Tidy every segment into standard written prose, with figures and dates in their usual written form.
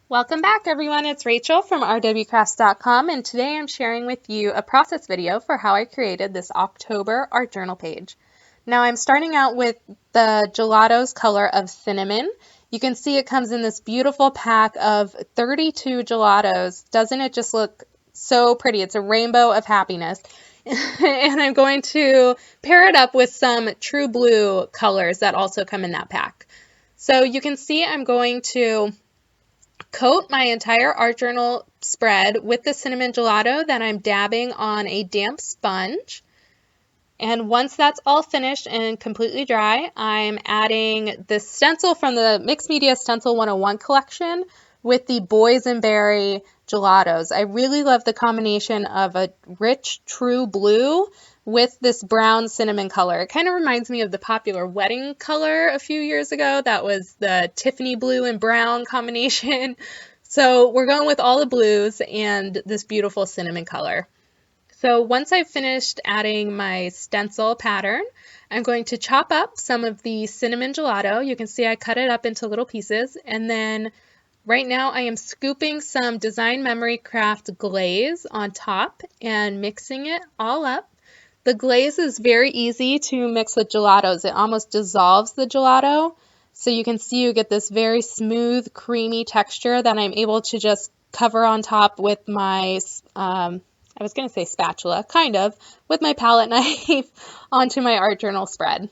Welcome back, everyone. It's Rachel from rwcrafts.com, and today I'm sharing with you a process video for how I created this October art journal page. Now I'm starting out with the Gelato's color of cinnamon. You can see it comes in this beautiful pack of 32 gelatos. Doesn't it just look so pretty? It's a rainbow of happiness. And I'm going to pair it up with some true blue colors that also come in that pack. So you can see I'm going to coat my entire art journal spread with the cinnamon gelato that I'm dabbing on a damp sponge. And once that's all finished and completely dry, I'm adding the stencil from the Mixed Media Stencil 101 collection with the boysenberry gelatos. I really love the combination of a rich true blue with this brown cinnamon color. It kind of reminds me of the popular wedding color a few years ago. That was the Tiffany blue and brown combination. So we're going with all the blues and this beautiful cinnamon color. So once I've finished adding my stencil pattern, I'm going to chop up some of the cinnamon gelato. You can see I cut it up into little pieces, and then right now I am scooping some Design Memory Craft glaze on top and mixing it all up. The glaze is very easy to mix with gelatos. It almost dissolves the gelato, so you can see you get this very smooth, creamy texture that I'm able to just cover on top with my I was going to say spatula, kind of, with my palette knife onto my art journal spread.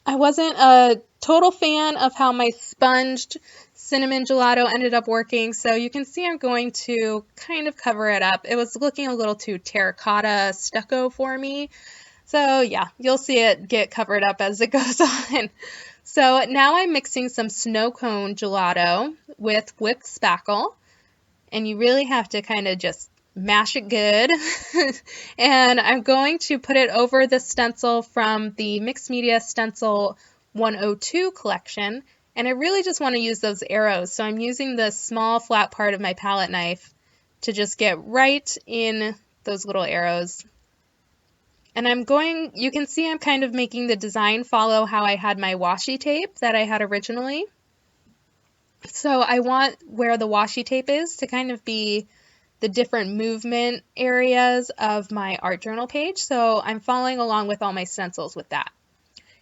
I wasn't a total fan of how my sponged cinnamon gelato ended up working, so you can see I'm going to kind of cover it up. It was looking a little too terracotta stucco for me, so yeah, you'll see it get covered up as it goes on. So now I'm mixing some snow cone gelato with whipped spackle, and you really have to kind of just mash it good. And I'm going to put it over the stencil from the Mixed Media Stencil 102 collection. And I really just want to use those arrows. So I'm using the small flat part of my palette knife to just get right in those little arrows. And you can see I'm kind of making the design follow how I had my washi tape that I had originally. So I want where the washi tape is to kind of be the different movement areas of my art journal page. So I'm following along with all my stencils with that.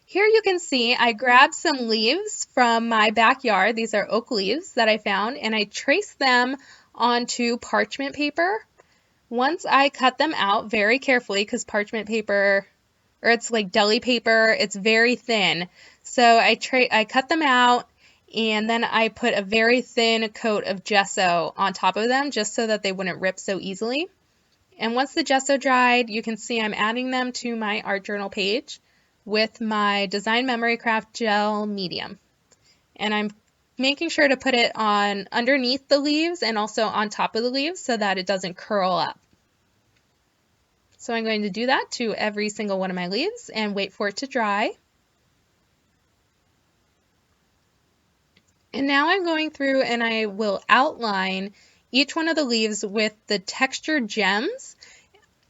Here you can see I grabbed some leaves from my backyard. These are oak leaves that I found, and I traced them onto parchment paper. Once I cut them out very carefully, because parchment paper, or it's like deli paper, it's very thin. So I cut them out, and then I put a very thin coat of gesso on top of them just so that they wouldn't rip so easily. And once the gesso dried, you can see I'm adding them to my art journal page with my Design Memory Craft Gel Medium. And I'm making sure to put it on underneath the leaves and also on top of the leaves so that it doesn't curl up. So I'm going to do that to every single one of my leaves and wait for it to dry. And now I'm going through and I will outline each one of the leaves with the textured gems.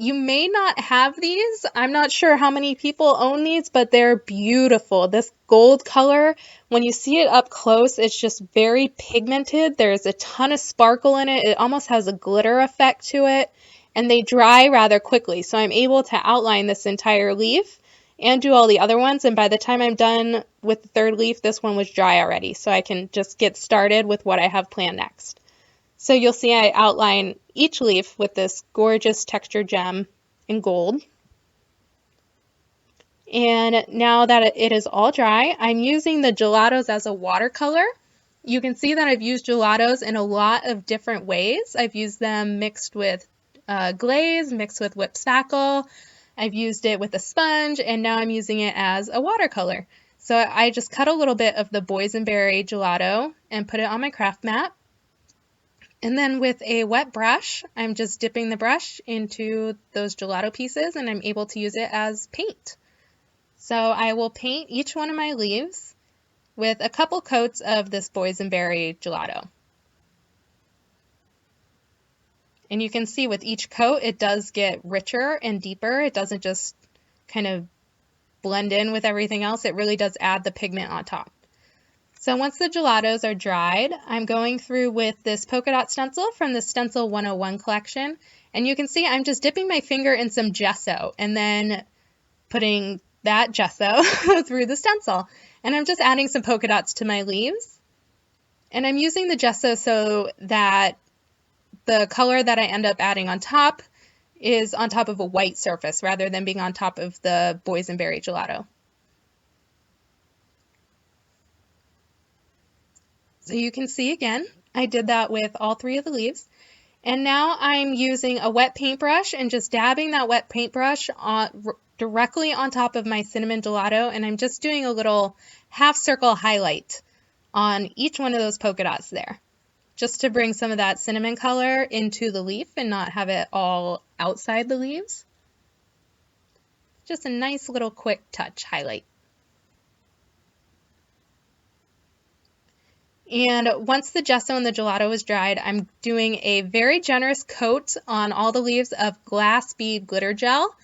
You may not have these. I'm not sure how many people own these, but they're beautiful. This gold color, when you see it up close, it's just very pigmented. There's a ton of sparkle in it. It almost has a glitter effect to it, and they dry rather quickly. So I'm able to outline this entire leaf and do all the other ones, and by the time I'm done with the third leaf, this one was dry already, so I can just get started with what I have planned next. So you'll see I outline each leaf with this gorgeous texture gem in gold. And now that it is all dry, I'm using the gelatos as a watercolor. You can see that I've used gelatos in a lot of different ways. I've used them mixed with glaze, mixed with whipped spackle. I've used it with a sponge, and now I'm using it as a watercolor. So I just cut a little bit of the boysenberry gelato and put it on my craft mat. And then with a wet brush, I'm just dipping the brush into those gelato pieces, and I'm able to use it as paint. So I will paint each one of my leaves with a couple coats of this boysenberry gelato. And you can see with each coat, it does get richer and deeper. It doesn't just kind of blend in with everything else. It really does add the pigment on top. So once the gelatos are dried, I'm going through with this polka dot stencil from the Stencil 101 collection. And you can see I'm just dipping my finger in some gesso and then putting that gesso through the stencil. And I'm just adding some polka dots to my leaves. And I'm using the gesso so that the color that I end up adding on top is on top of a white surface rather than being on top of the boysenberry gelato. So you can see again, I did that with all 3 of the leaves. And now I'm using a wet paintbrush and just dabbing that wet paintbrush directly on top of my cinnamon gelato. And I'm just doing a little half circle highlight on each one of those polka dots there, just to bring some of that cinnamon color into the leaf and not have it all outside the leaves. Just a nice little quick touch highlight. And once the gesso and the gelato is dried, I'm doing a very generous coat on all the leaves of glass bead glitter gel.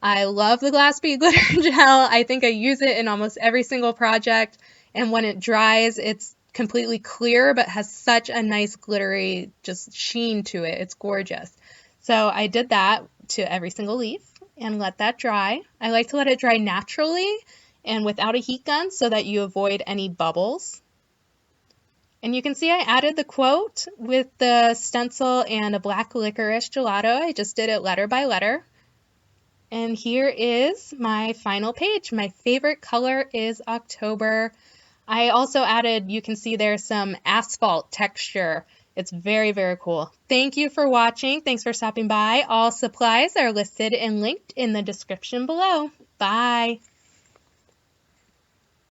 I love the glass bead glitter gel. I think I use it in almost every single project. And when it dries, it's completely clear, but has such a nice glittery just sheen to it. It's gorgeous. So I did that to every single leaf and let that dry. I like to let it dry naturally and without a heat gun so that you avoid any bubbles. And you can see I added the quote with the stencil and a black licorice gelato. I just did it letter by letter. And here is my final page. My favorite color is October. I also added, you can see there's some asphalt texture. It's very, very cool. Thank you for watching. Thanks for stopping by. All supplies are listed and linked in the description below. Bye.